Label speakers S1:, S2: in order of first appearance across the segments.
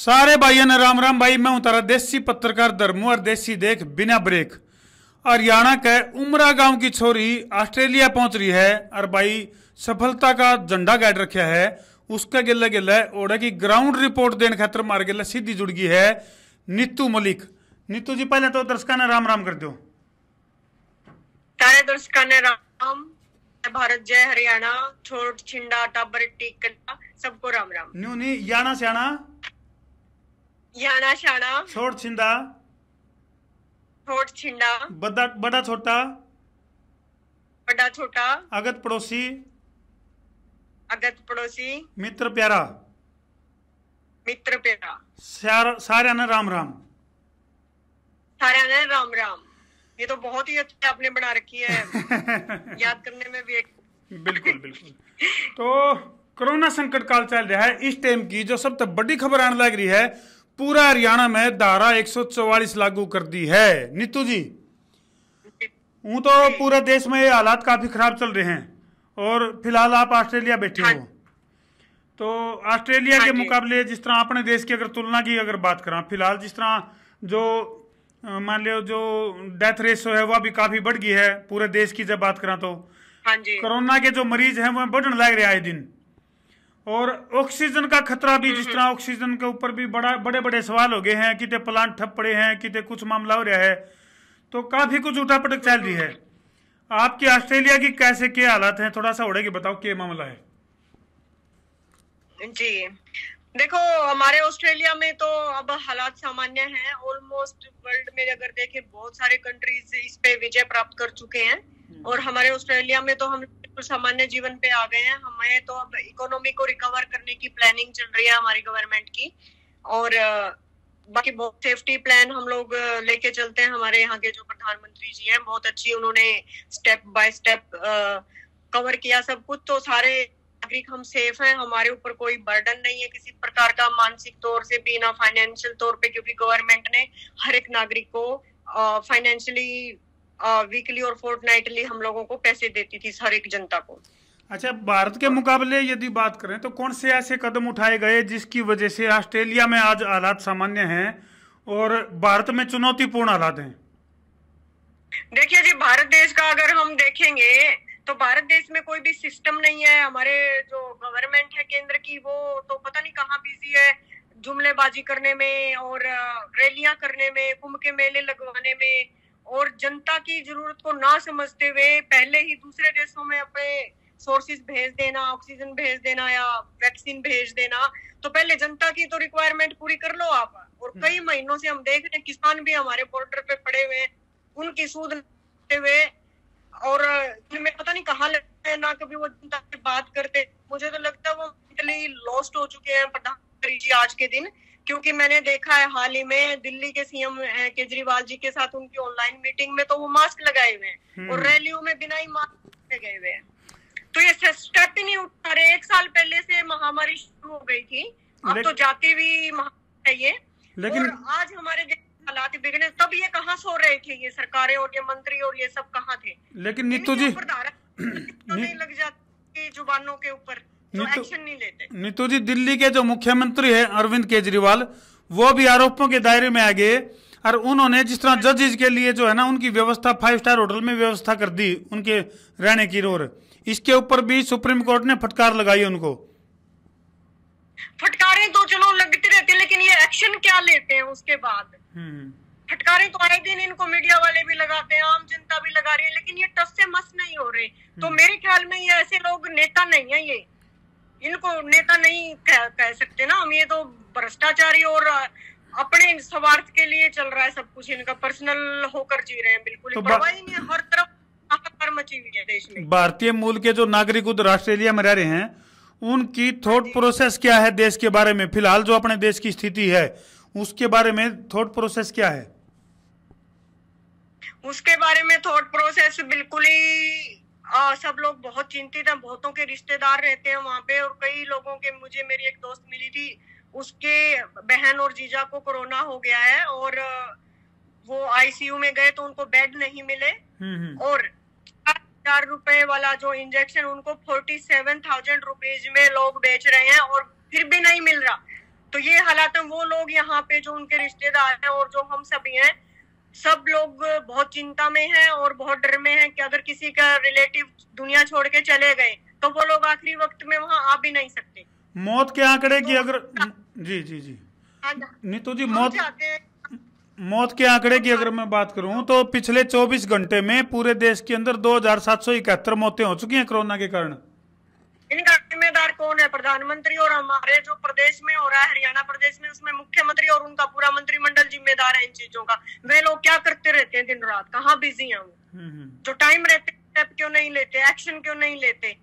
S1: सारे भाइयों ने राम राम। भाई मैं हूं तारा देसी पत्रकार धर्मू और देसी देख बिना ब्रेक। हरियाणा के उमरा गांव की छोरी ऑस्ट्रेलिया पहुंच रही है और भाई सफलता का झंडा गाड़ रखा है। उसके गिल्ले गिल्ले ओडे की ग्राउंड रिपोर्ट देने खातर मार गिल्ले सीधी जुड़ गई है नीतू मलिक। नीतू जी पहले तो दर्शकों ने राम राम कर दो।
S2: सारे दर्शकों ने राम। भारत जय हरियाणा छोट छिंडा टाबर टीकला सबको राम राम।
S1: न्यू नी याना श्याना
S2: याना शाना
S1: छोट छिंदा
S2: छोट छिंडा
S1: बड़ा बड़ा छोटा
S2: बड़ा छोटा
S1: अगत पड़ोसी
S2: अगत पड़ोसी
S1: मित्र प्यारा
S2: मित्र प्यारा
S1: सारे ने राम राम।
S2: सारे ने राम राम। ये तो बहुत ही अच्छी आपने बना रखी है याद करने में भी एक
S1: बिल्कुल बिल्कुल। तो कोरोना संकट काल चल रहा है। इस टाइम की जो सबसे बड़ी खबर आने लग रही है, पूरा हरियाणा में धारा 144 लागू कर दी है। नीतू जी हूं तो पूरे देश में ये हालात काफी खराब चल रहे हैं और फिलहाल आप ऑस्ट्रेलिया बैठे हो। तो ऑस्ट्रेलिया के मुकाबले जिस तरह अपने देश की अगर तुलना की अगर बात करें, फिलहाल जिस तरह जो मान लो जो डेथ रेशो है वह भी काफी बढ़ गई है पूरे देश की। जब बात करें तो कोरोना के जो मरीज हैं वो बढ़ने लग रहे हैं आए दिन। और ऑक्सीजन का खतरा भी, जिस तरह ऑक्सीजन के ऊपर भी बड़े बड़े सवाल हो गए हैं, कितने प्लांट ठप पड़े हैं, कितने कुछ मामला हो रहा है, तो काफी कुछ उठापटक चल रही है। आपके ऑस्ट्रेलिया की कैसे क्या हालात हैं, थोड़ा सा उड़े के बताओ क्या मामला है।
S2: जी देखो, हमारे ऑस्ट्रेलिया में तो अब हालात सामान्य हैं। ऑलमोस्ट वर्ल्ड में अगर देखें बहुत सारे कंट्रीज इस पे विजय प्राप्त कर चुके हैं और हमारे ऑस्ट्रेलिया में तो हम बिल्कुल सामान्य जीवन पे आ गए हैं। हमें तो अब इकोनॉमी को रिकवर करने की प्लानिंग चल रही है हमारी गवर्नमेंट की, और बाकी बहुत सेफ्टी प्लान हम लोग लेके चलते हैं। हमारे यहाँ के जो प्रधानमंत्री जी हैं बहुत अच्छी, उन्होंने स्टेप बाय स्टेप कवर किया सब कुछ। तो सारे नागरिक हम सेफ हैं, हमारे ऊपर कोई बर्डन नहीं है किसी प्रकार का, मानसिक तौर से भी ना फाइनेंशियल तौर पे, क्योंकि गवर्नमेंट ने हर एक नागरिक को फाइनेंशियली वीकली और फोर्टनाइटली हम लोगों को पैसे देती थी, हर एक जनता को।
S1: अच्छा, भारत के मुकाबले यदि बात करें तो कौन से ऐसे कदम उठाए गए जिसकी वजह से ऑस्ट्रेलिया में आज हालात सामान्य हैं और भारत में चुनौतीपूर्ण हालात हैं?
S2: देखिए जी, भारत देश का अगर हम देखेंगे तो भारत देश में कोई भी सिस्टम नहीं है। हमारे जो गवर्नमेंट है केंद्र की, वो तो पता नहीं कहाँ बिजी है जुमलेबाजी करने में और रैलियां करने में, कुंभ के मेले लगवाने में, और जनता की जरूरत को ना समझते हुए पहले ही दूसरे देशों में अपने सोर्सेज भेज देना, ऑक्सीजन भेज देना या वैक्सीन भेज देना। तो पहले जनता की तो रिक्वायरमेंट पूरी कर लो आप। और कई महीनों से हम देख रहे हैं किसान भी हमारे बॉर्डर पे पड़े हुए हैं, उनकी सूद लेते हुए, और इनमें पता नहीं कहाँ लगते हैं, ना कभी वो जनता से बात करते। मुझे तो लगता है वो मेंटली लॉस्ट हो चुके हैं प्रधानमंत्री जी आज के दिन, क्योंकि मैंने देखा है हाल ही में दिल्ली के सीएम केजरीवाल जी के साथ उनकी ऑनलाइन मीटिंग में तो वो मास्क लगाए हुए हैं और रैलियों में बिना ही मास्क गए हुए हैं। तो ये स्टेप ही नहीं उठा रहे। 1 साल पहले से महामारी शुरू हो गई थी, अब तो जाती हुई महामारी है ये। लेकिन और आज हमारे देश हालात बिगड़े, तब ये कहाँ सो रहे थे ये सरकारें और ये मंत्री और ये सब कहाँ थे?
S1: लेकिन नीतू जी
S2: नहीं लग जाती जुबानों के ऊपर, तो एक्शन नहीं लेते।
S1: नीतू जी, दिल्ली के जो मुख्यमंत्री है अरविंद केजरीवाल, वो भी आरोपों के दायरे में आ गए और उन्होंने जिस तरह जजेस के लिए जो है ना उनकी व्यवस्था 5 स्टार होटल में व्यवस्था कर दी उनके रहने की। और इसके ऊपर भी सुप्रीम कोर्ट ने फटकार लगाई उनको।
S2: फटकारें तो चलो लगती रहती, लेकिन ये एक्शन क्या लेते हैं उसके बाद? फटकारें तो आए दिन इनको मीडिया वाले भी लगाते हैं, आम जनता भी लगा रही है, लेकिन ये टस से मस नहीं हो रहे। तो मेरे ख्याल में ये ऐसे लोग नेता नहीं है, ये इनको नेता नहीं कह सकते ना हम। ये तो भ्रष्टाचारी और अपने स्वार्थ के लिए चल रहा है सब कुछ, इनका पर्सनल होकर जी रहे हैं, बिल्कुल परवाह ही नहीं है। हर तरफ हाहाकार मची हुई है देश में।
S1: भारतीय मूल के जो नागरिक उधर ऑस्ट्रेलिया में रह रहे हैं, उनकी थॉट प्रोसेस क्या है देश के बारे में? फिलहाल जो अपने देश की स्थिति है उसके बारे में थॉट प्रोसेस क्या है?
S2: उसके बारे में थॉट प्रोसेस बिल्कुल ही सब लोग बहुत चिंतित हैं। बहुतों के रिश्तेदार रहते हैं वहां पे, और कई लोगों के, मुझे मेरी एक दोस्त मिली थी, उसके बहन और जीजा को कोरोना हो गया है और वो आईसीयू में गए तो उनको बेड नहीं मिले, और 4,000 रुपए वाला जो इंजेक्शन उनको 47,000 रुपीज में लोग बेच रहे हैं और फिर भी नहीं मिल रहा। तो ये हालात है, वो लोग यहाँ पे जो उनके रिश्तेदार हैं और जो हम सभी हैं, सब लोग बहुत चिंता में हैं और बहुत डर में हैं कि अगर किसी का रिलेटिव दुनिया छोड़ के चले गए तो वो लोग आखिरी वक्त में वहां आ भी नहीं सकते।
S1: मौत के आंकड़े की अगर जी जी जी नीतू जी, मौत के आंकड़े की अगर मैं बात करूं तो पिछले 24 घंटे में पूरे देश के अंदर 2771 मौतें हो चुकी हैं कोरोना के कारण।
S2: इनका जिम्मेदार कौन है? प्रधानमंत्री। और हमारे जो प्रदेश में हो रहा है, हरियाणा प्रदेश में, उसमें मुख्यमंत्री और उनका पूरा मंत्रिमंडल जिम्मेदार है इन चीजों का। वे लोग क्या करते रहते हैं दिन रात, कहाँ बिजी हैं वो? जो टाइम रहते स्टेप क्यों नहीं लेते, एक्शन क्यों नहीं लेते?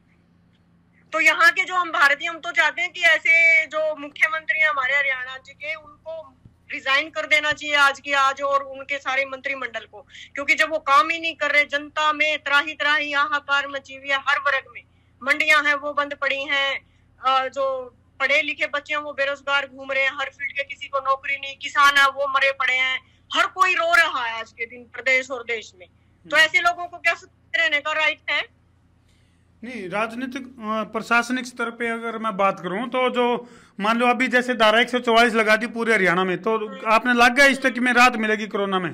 S2: तो यहाँ के जो हम भारतीय, हम तो चाहते हैं कि ऐसे जो मुख्यमंत्री हैं हमारे हरियाणा जी के, उनको रिजाइन कर देना चाहिए आज की आज, और उनके सारे मंत्रिमंडल को, क्योंकि जब वो काम ही नहीं कर रहे, जनता में त्राही त्राही हाहाकार मची हुई है। हर वर्ग में मंडियां हैं वो बंद पड़ी हैं, जो पढ़े लिखे बच्चे हैं वो बेरोजगार घूम रहे हैं, हर फील्ड के किसी को नौकरी नहीं, किसान है वो मरे पड़े हैं, हर कोई रो रहा है आज के दिन प्रदेश और देश में। तो ऐसे लोगों को क्या सुखी रहने का राइट है?
S1: नहीं, राजनीतिक प्रशासनिक स्तर पे अगर मैं बात करूं तो जो मान लो अभी जैसे धारा 144 लगा दी पूरे हरियाणा में, तो आपने लग गया इस तक में राहत मिलेगी कोरोना में?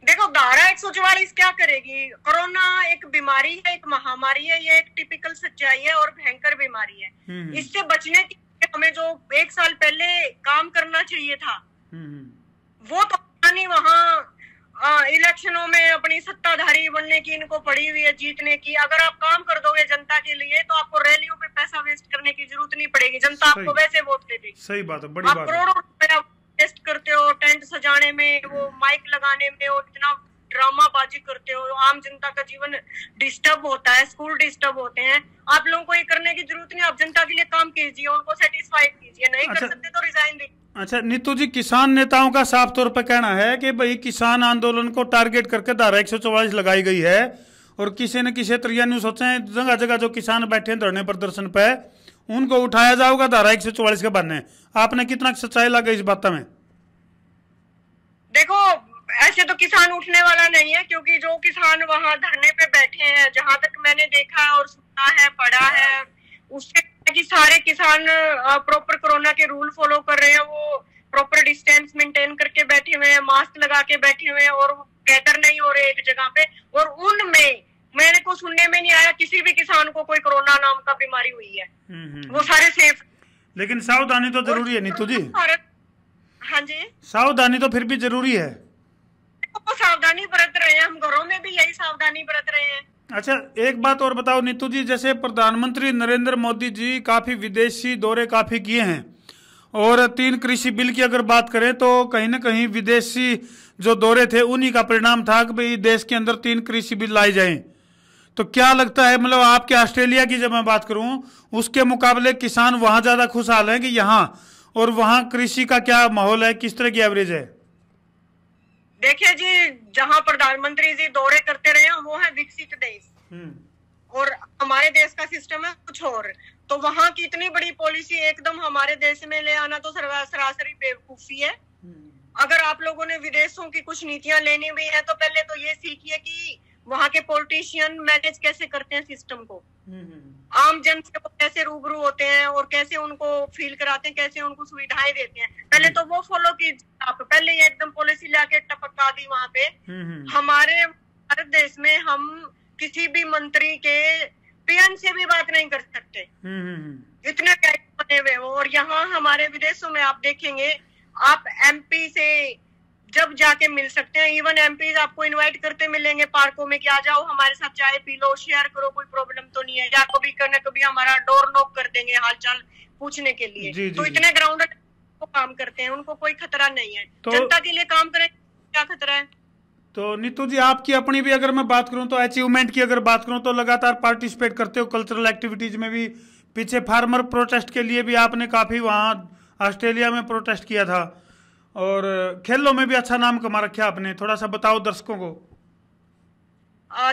S2: देखो, धारा 144 क्या करेगी? कोरोना एक बीमारी है, एक महामारी है, ये एक टिपिकल सच्चाई है और भयंकर बीमारी है। इससे बचने के लिए हमें जो 1 साल पहले काम करना चाहिए था, वो तो नहीं। वहाँ इलेक्शनों में अपनी सत्ताधारी बनने की इनको पड़ी हुई है, जीतने की। अगर आप काम कर दोगे जनता के लिए तो आपको रैलियों पे पैसा वेस्ट करने की जरूरत नहीं पड़ेगी, जनता आपको वैसे वोट दे देगी।
S1: सही बात है, बड़ी बात है।
S2: आप करोड़ों रुपया वेस्ट करते हो टेंट सजाने में, वो माइक लगाने में, और इतना ड्रामाबाजी करते हो, आम जनता का जीवन डिस्टर्ब होता है, स्कूल डिस्टर्ब होते हैं। आप लोगों को ये करने की जरूरत नहीं, आप जनता के लिए काम कीजिए, उनको सेटिस्फाइड कीजिए। नहीं कर सकते तो रिजाइन दीजिए।
S1: अच्छा नीतू जी, किसान नेताओं का साफ तौर पर कहना है कि भाई किसान आंदोलन को टारगेट करके धारा 144 लगाई गई है, और किसी न किसी तरीके नहीं सोचे जगह जगह जो किसान बैठे हैं धरने प्रदर्शन पे, उनको उठाया जाएगा धारा 144 के बहाने। आपने कितना सच्चाई लगा इस बात में?
S2: देखो, ऐसे तो किसान उठने वाला नहीं है, क्योंकि जो किसान वहां धरने पे बैठे हैं, जहां तक मैंने देखा और सुना है, पढ़ा है, उससे कि सारे किसान प्रॉपर कोरोना के रूल फॉलो कर रहे हैं, वो प्रॉपर डिस्टेंस मेंटेन करके बैठे हुए हैं, मास्क लगा के बैठे हुए हैं, और गैदर नहीं हो रहे एक जगह पे। और उनमें मेरे को सुनने में नहीं आया किसी भी किसान को कोई कोरोना नाम का बीमारी हुई है। वो सारे सेफ।
S1: लेकिन सावधानी तो जरूरी है नीतू जी।
S2: हाँ जी,
S1: सावधानी तो फिर भी जरूरी है।
S2: वो सावधानी बरत रहे हैं, हम घरों में भी यही सावधानी बरत रहे हैं।
S1: अच्छा, एक बात और बताओ नीतू जी, जैसे प्रधानमंत्री नरेंद्र मोदी जी काफी विदेशी दौरे काफी किए हैं, और 3 कृषि बिल की अगर बात करें तो कहीं ना कहीं विदेशी जो दौरे थे उन्हीं का परिणाम था कि भाई देश के अंदर 3 कृषि बिल लाई जाएं। तो क्या लगता है, मतलब आपके ऑस्ट्रेलिया की जब मैं बात करूं, उसके मुकाबले किसान वहां ज्यादा खुशहाल हैं कि यहाँ, और वहां कृषि का क्या माहौल है, किस तरह की एवरेज है?
S2: देखिए जी, जहां प्रधानमंत्री जी दौरे करते रहे हैं वो है विकसित देश, और हमारे देश का सिस्टम है कुछ और। तो वहां की इतनी बड़ी पॉलिसी एकदम हमारे देश में ले आना तो सरासरी बेवकूफी है। अगर आप लोगों ने विदेशों की कुछ नीतियां लेनी भी है तो पहले तो ये सीखिए कि वहां के पॉलिटिशियन मैनेज कैसे करते हैं सिस्टम को, आम जन से वो कैसे रूबरू होते हैं और कैसे उनको फील कराते हैं, कैसे उनको सुविधाएं देते हैं। पहले तो वो फॉलो कीजिए आप। पहले ये एकदम पॉलिसी लाके टपका दी वहां पे। हमारे भारत देश में हम किसी भी मंत्री के पीएम से भी बात नहीं कर सकते, इतने बने हुए हो। और यहाँ हमारे विदेशों में आप देखेंगे, आप एमपी से जब जाके मिल सकते हैं, इवन एमपी आपको इनवाइट करते मिलेंगे पार्कों में कि आ जाओ हमारे साथ चाय पी लो, शेयर करो, कोई प्रॉब्लम तो नहीं है। या कभी करने कभी हमारा डोर नॉक कर देंगे हालचाल पूछने के लिए।
S1: जी,
S2: तो
S1: जी,
S2: इतने ग्राउंड काम करते हैं, उनको कोई खतरा नहीं है।
S1: तो
S2: जनता के लिए काम करें, क्या खतरा है?
S1: तो नीतू जी, आपकी अपनी भी अगर मैं बात करूं तो अचीवमेंट की अगर बात करूं तो लगातार पार्टिसिपेट करते हो कल्चरल एक्टिविटीज में भी। पीछे फार्मर प्रोटेस्ट के लिए भी आपने काफी वहां ऑस्ट्रेलिया में प्रोटेस्ट किया था, और खेलों में भी अच्छा नाम कमा रखा आपने। थोड़ा सा बताओ दर्शकों को।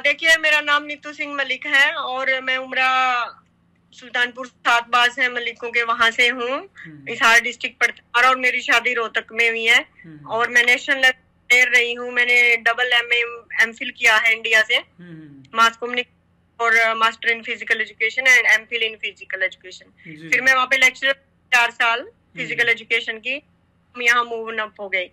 S2: देखिए, मेरा नाम नीतू सिंह मलिक है और मैं उमरा सुल्तानपुर सातबाज है मलिकों के, वहां से हूँ। हिसार डिस्ट्रिक्ट पड़ता, और मेरी शादी रोहतक में हुई है, और मैं नेशनल लेवल रही हूँ। मैंने डबल एमफिल किया है इंडिया से, मास कम्युनिकेशन और master in physical education and MPhil in physical education. फिर मैं वहाँ पे लेक्चरर 4 साल फिजिकल एजुकेशन की, हम यहाँ मूव अप हो गए।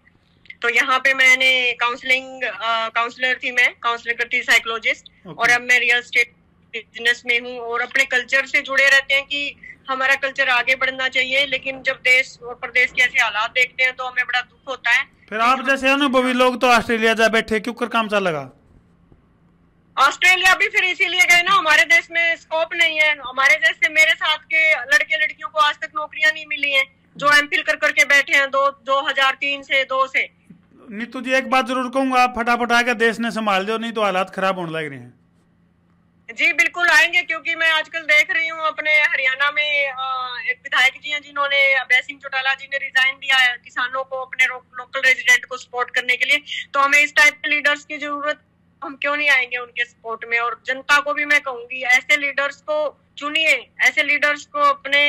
S2: तो यहाँ पे मैंने काउंसलर थी, मैं काउंसलर करती साइकोलॉजिस्ट, और अब मैं रियल एस्टेट बिजनेस में हूँ। और अपने कल्चर से जुड़े रहते हैं कि हमारा कल्चर आगे बढ़ना चाहिए, लेकिन जब देश और प्रदेश के ऐसे हालात देखते हैं तो हमें बड़ा दुख होता है।
S1: फिर आप जैसे अनुभवी लोग तो ऑस्ट्रेलिया जा बैठे, क्यों कर काम चल लगा?
S2: ऑस्ट्रेलिया भी फिर इसीलिए गए ना, हमारे देश में स्कोप नहीं है। हमारे जैसे मेरे साथ के लड़के लड़कियों को आज तक नौकरियां नहीं मिली हैं, जो एमफिल कर करके बैठे हैं 2003 से 2 से।
S1: नीतू जी एक बात जरूर कहूंगा, आप फटाफट आके देश ने संभाल दो, नहीं तो हालात खराब होने लग रहे हैं।
S2: जी बिल्कुल आएंगे, क्योंकि मैं आजकल देख रही हूँ अपने हरियाणा में एक विधायक जी हैं जिन्होंने, अभय सिंह चौटाला जी ने रिजाइन दिया है किसानों को, अपने लोकल रेजिडेंट को सपोर्ट करने के लिए। तो हमें इस टाइप के लीडर्स की जरूरत, हम क्यों नहीं आएंगे उनके सपोर्ट में। और जनता को भी मैं कहूंगी, ऐसे लीडर्स को चुनिए, ऐसे लीडर्स को अपने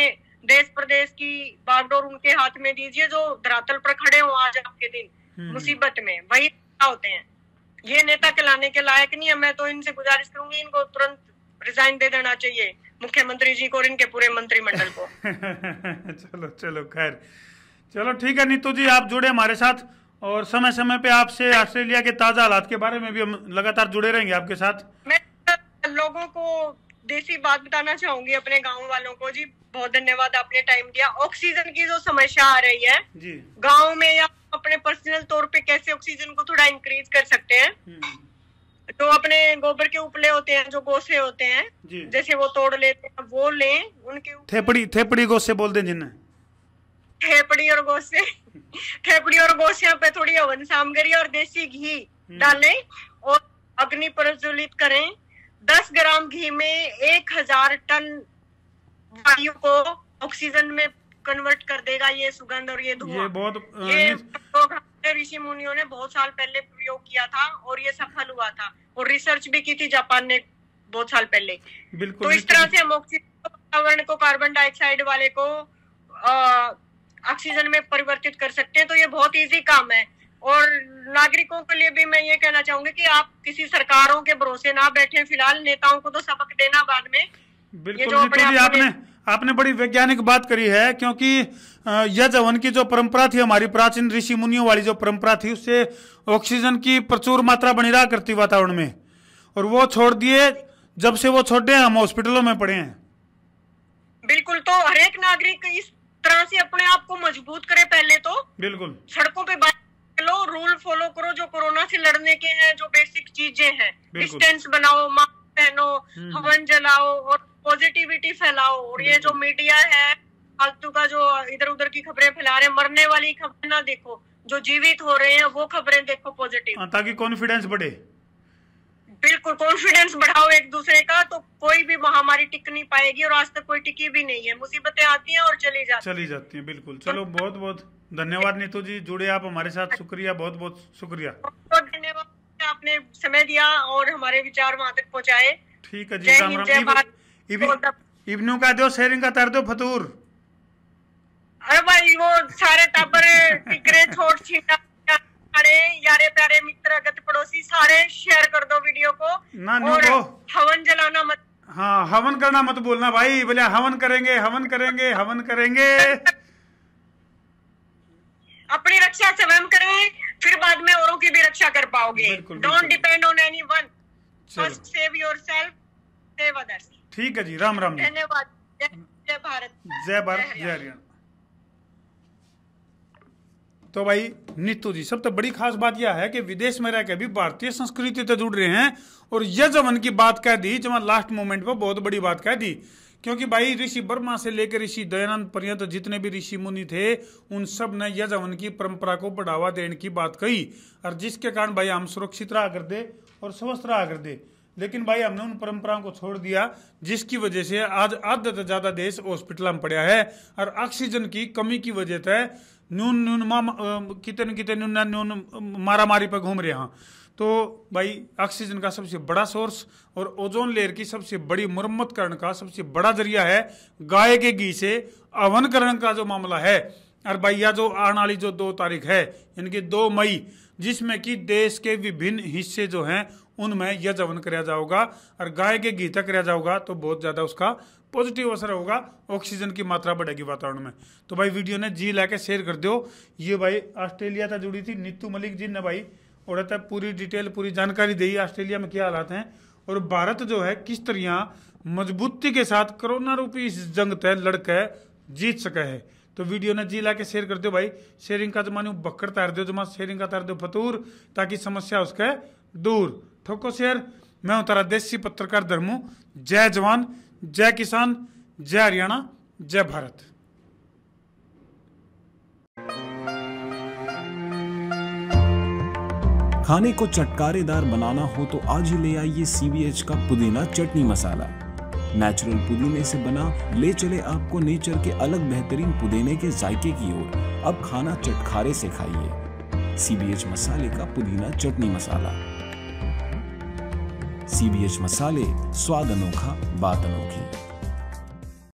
S2: देश प्रदेश की बागडोर उनके हाथ में दीजिए, जो धरातल पर खड़े हो आज आपके दिन मुसीबत में, वही होते हैं। ये नेता कहलाने के लायक नहीं है। मैं तो इनसे गुजारिश करूंगी, इनको तुरंत रिजाइन दे देना चाहिए, मुख्यमंत्री जी को और इनके पूरे मंत्रिमंडल को।
S1: चलो चलो खैर, चलो ठीक है नीतू जी, आप जुड़े हमारे साथ, और समय समय पे आपसे ऑस्ट्रेलिया के ताजा हालात के बारे में भी हम लगातार जुड़े रहेंगे आपके साथ।
S2: मैं लोगों को देसी बात बताना चाहूंगी, अपने गांव वालों को। जी बहुत धन्यवाद, आपने टाइम दिया। ऑक्सीजन की जो समस्या आ रही है
S1: जी
S2: गांव में, या अपने पर्सनल तौर पे कैसे ऑक्सीजन को थोड़ा इंक्रीज कर सकते हैं। तो अपने गोबर के उपले होते हैं, जो गोसे होते हैं, जैसे वो तोड़ लेते हैं, वो लें, उनके
S1: थेपड़ी गोसे बोलते हैं जिन्हें,
S2: थेपड़ी और गोसे थेपड़ी और गोसियों पे थोड़ी हवन सामग्री और देसी घी डालें और अग्नि प्रज्वलित करें। 10 ग्राम घी में 1000 टन वायु को ऑक्सीजन में कन्वर्ट कर देगा ये सुगंध और ये धुआं। ये ऋषि मुनियों ने बहुत साल पहले प्रयोग किया था और ये सफल हुआ था, और रिसर्च भी की थी जापान ने बहुत साल पहले। तो इस तरह से हम ऑक्सीजन वातावरण को, कार्बन डाइऑक्साइड वाले को ऑक्सीजन में परिवर्तित कर सकते हैं। तो ये बहुत इजी काम है। और नागरिकों के लिए भी मैं ये कहना चाहूंगी कि आप किसी सरकारों के भरोसे ना बैठे फिलहाल, नेताओं को तो सबक देना बाद में।
S1: बिल्कुल आपने बड़ी वैज्ञानिक बात करी है, क्योंकि यजवन की जो परंपरा थी, हमारी प्राचीन ऋषि मुनियों वाली जो परंपरा थी, उससे ऑक्सीजन की प्रचुर मात्रा बनी रहा करती वातावरण में, और वो छोड़ दिए। जब से वो छोड़े हम हॉस्पिटलों में पड़े हैं।
S2: बिल्कुल, तो हर एक नागरिक इस तरह से अपने आप को मजबूत करे। पहले तो बिल्कुल सड़कों पे लो, रूल फॉलो करो, जो कोरोना से लड़ने के हैं, जो बेसिक चीजें हैं, डिस्टेंस बनाओ, मास्क पहनो, हवन जलाओ और पॉजिटिविटी फैलाओ। और ये जो मीडिया है फालतू का, जो इधर उधर की खबरें फैला रहे हैं, मरने वाली खबरें ना देखो, जो जीवित हो रहे हैं वो खबरें देखो पॉजिटिव,
S1: ताकि कॉन्फिडेंस बढ़े।
S2: बिल्कुल, कॉन्फिडेंस बढ़ाओ एक दूसरे का, तो कोई भी महामारी टिक नहीं पाएगी। और आज तक कोई टिकी भी नहीं है। मुसीबतें आती हैं और चली जाती हैं।
S1: बिल्कुल। चलो बहुत बहुत धन्यवाद नीतू जी, जुड़े आप हमारे साथ, शुक्रिया, बहुत बहुत शुक्रिया।
S2: बहुत धन्यवाद, आपने समय दिया और हमारे विचार वहाँ तक पहुँचाए।
S1: ठीक है जी, राम राम। इब्नू का दो शेयरिंग का तर दो फतूर।
S2: अरे भाई, वो सारे टाबर टिकरे छोट छीटा यारे प्यारे मित्र अगत पड़ोसी सारे शेयर कर दो वीडियो को। और हवन जलाना मत,
S1: हाँ हवन करना मत बोलना भाई, बोले हवन करेंगे हवन करेंगे हवन करेंगे।
S2: अपनी रक्षा स्वयं करें, फिर बाद में औरों की भी रक्षा कर पाओगे। Don't depend on anyone, first save yourself, save others.
S1: ठीक है जी, राम राम।
S2: धन्यवाद। जय भारत,
S1: जय भारत, जय हरियाणा। तो भाई नीतू जी, सब तो बड़ी खास बात यह है कि विदेश में रहकर भी भारतीय संस्कृति से जुड़ रहे हैं, और यजवन की बात कह दी जब लास्ट मोमेंट पर, बहुत बड़ी बात कह दी। क्योंकि भाई ऋषि बर्मा से लेकर ऋषि दयानंद पर्यंत जितने भी ऋषि मुनि थे, उन सब ने यजवन की परंपरा को बढ़ावा देने की बात कही, और जिसके कारण भाई हम सुरक्षित रहा कर दे और स्वस्थ रहा कर दे। लेकिन भाई हमने उन परंपराओं को छोड़ दिया, जिसकी वजह से आज आधे से ज्यादा देश हॉस्पिटल में पड़ा है, और ऑक्सीजन की कमी की वजह से न्यून मारा मारी पर घूम रहे हैं। तो भाई ऑक्सीजन का सबसे बड़ा सोर्स और ओजोन लेयर की सबसे बड़ी मुरम्मत करने का सबसे बड़ा जरिया है गाय के घी से हवन करने का जो मामला है। और भाई यह जो आने वाली जो 2 तारीख है, यानी कि 2 मई, जिसमें कि देश के विभिन्न हिस्से जो हैं उनमें यह हवन कराया जाएगा और गाय के घी तक कराया जाएगा, तो बहुत ज्यादा उसका पॉजिटिव असर होगा, ऑक्सीजन की मात्रा बढ़ेगी वातावरण में। तो भाई वीडियो ने जी लाके शेयर कर दो। ये भाई ऑस्ट्रेलिया तक जुड़ी थी नीतू मलिक जी ने भाई और पूरी डिटेल पूरी जानकारी दी ऑस्ट्रेलिया में क्या हालात हैं और भारत जो है किस तरह मजबूती के साथ कोरोना रूपी इस जंग तय लड़के जीत सके है। तो वीडियो ने जी लाके शेयर कर दो भाई। शेयरिंग का जमा बक्कर तार दो, जमा शेयरिंग का तार दो फतूर, ताकि समस्या उसके दूर। ठोको शेयर। मैं हूं तारा देसी पत्रकार धर्मू। जय जवान, जय किसान, जय हरियाणा, जय भारत।
S3: खाने को चटकारेदार बनाना हो तो आज ही ले आइए CBH का पुदीना चटनी मसाला। नेचुरल पुदीने से बना ले चले आपको नेचर के अलग बेहतरीन पुदीने के जायके की ओर। अब खाना चटखारे से खाइए। CBH मसाले का पुदीना चटनी मसाला। CBH मसाले, स्वाद अनोखा, बात अनोखी।